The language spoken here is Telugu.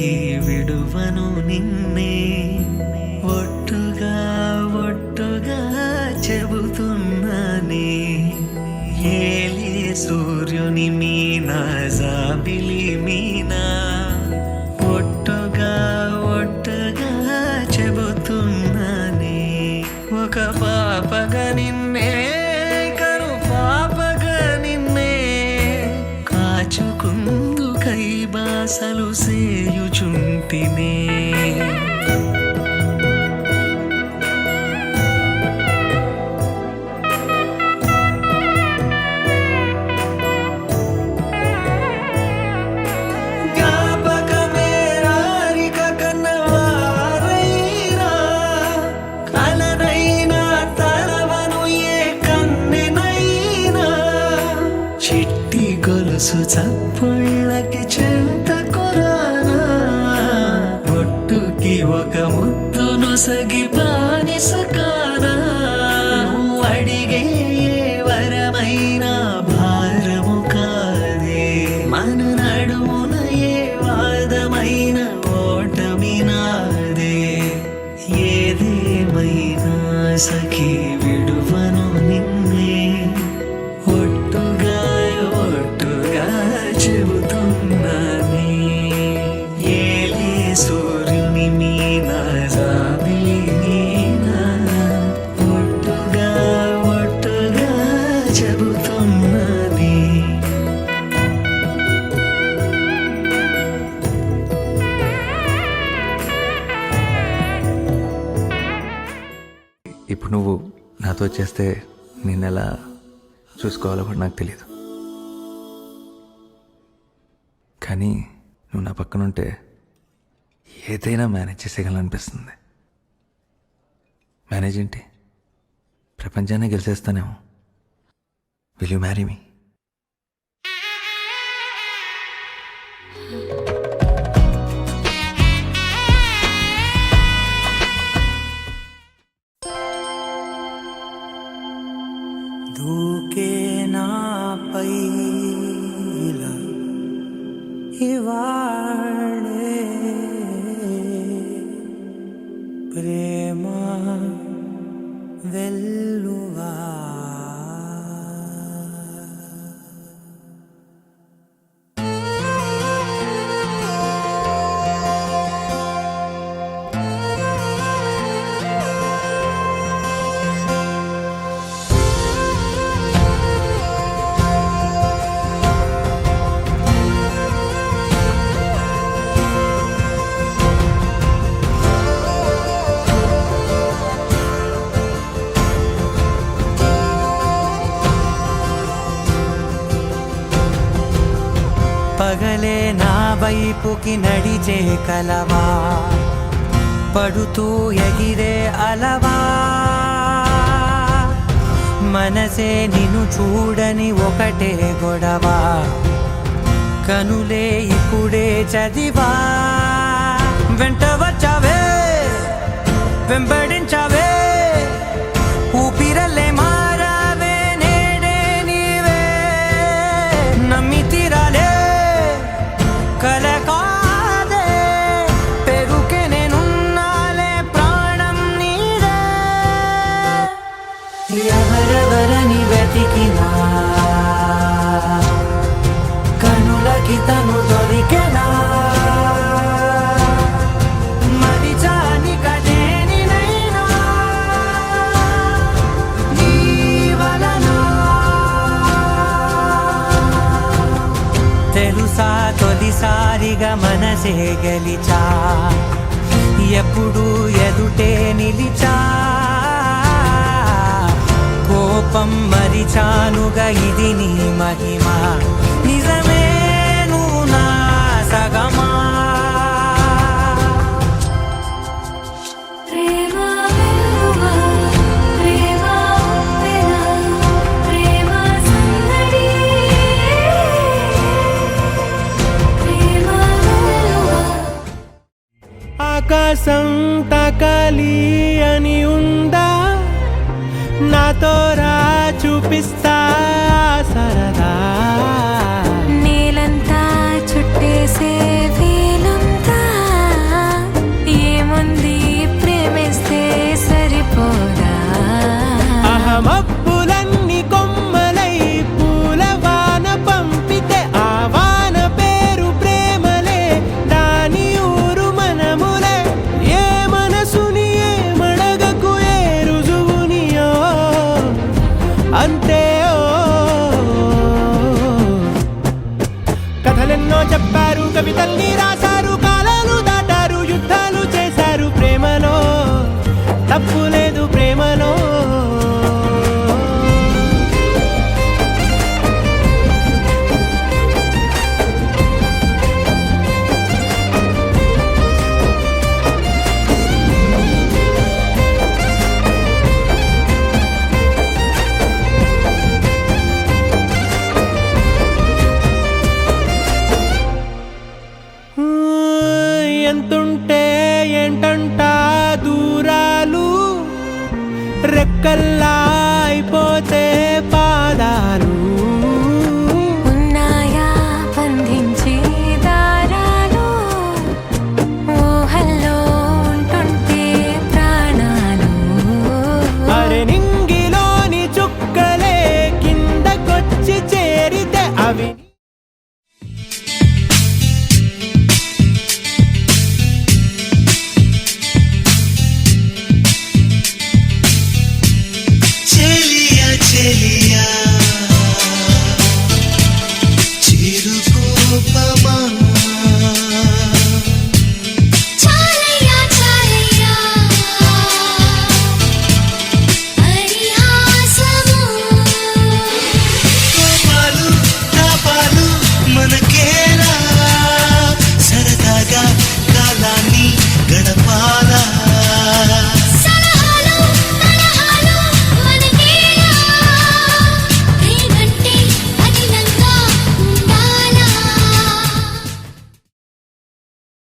సఖీ విడువను నిన్నే ఒట్టుగా ఒట్టుగా చెబుతున్నానే ఏలే సూర్యుని మీనా జాబిలి మీనా ఒట్టుగా ఒట్టుగా చెబుతున్నానే ఒక పాపగా నిన్నే కను పాపగా నిన్నే కాచుకుందు కై బాసలు సేయుచుంటినే చిట్టి గొలుసు చప్పుళ్ళకి చెంత కొరానా ఒట్టుకి ఒక ముద్దును సగి బానిసకానా అడిగే వరమైన భారము కాదే మన నడుమున ఏ వాదమైన ఓటమి నాదే ఏదేమైనా సఖీ విడువను నిన్నే ఒట్టుగా ఒట్టుగా చెబుతున్నానే ఏలే సూర్యుని మీనా జాబిలి మీనా ఒట్టుగా ఒట్టుగా చెబుతున్నానే ఇప్పుడు నువ్వు నాతో చేస్తే నిన్నెలా చూసుకోవాలో కూడా నాకు తెలియదు, కానీ నువ్వు నా పక్కన ఉంటే ఏదైనా మేనేజ్ చేసేయాలనిపిస్తుంది. మేనేజ్ ఏంటి, ప్రపంచాన్ని గెలిచేస్తానేమో. Will you marry me? దూకే నాపై ఇలా ఇవాళే ప్రేమ వెల్లువా పగలే నా వైపుకి నడిచే కలవా పడుతూ ఎగిరే అలవా మనసే నిన్ను చూడని ఒకటే గొడవ కనులే ఇప్పుడే చదివా వెంట వచ్చావే వెంబడించావే ఊపిరల్లే మారావే నేడే నీవే నమ్మి తీరాలే కలకాదే పెరుకే నేనున్నాలే ప్రాణం నీదే ఎవరెవరని వెతికినా కనులకి తను దొరికెనా మరిచాని కదేనినైనా నీ వలన తెలుసా తొలిసారిగా మనసే గెలిచా ఎప్పుడు ఎదుటే నిలిచా కోపం మరిచానుగా ఇది నీ మహిమ నిజమే నువ్వు నా సగమా ఆకాశం తకలి అని ఉందా నాతో రా చూపిస్తా సరదా నేలంతా చుట్టేసే వేలంతా ఎంతుంటే ఏంటంట దూరాలు రెక్కల్లా అయిపోతే పాదాలు ఉన్నాయా బంధించే దారాలు ఊహల్లో ఉంటుంటే ప్రాణాలు అరే నింగిలోని చుక్కలే కిందకొచ్చి చేరితే అవి చెలియా చెలియా చిరుకోపమా చాలయ్యా చాలయ్యా పరిహాసము కోపాలు తాపాలు మనకేలా సరదాగా కాలాన్ని గడపాలి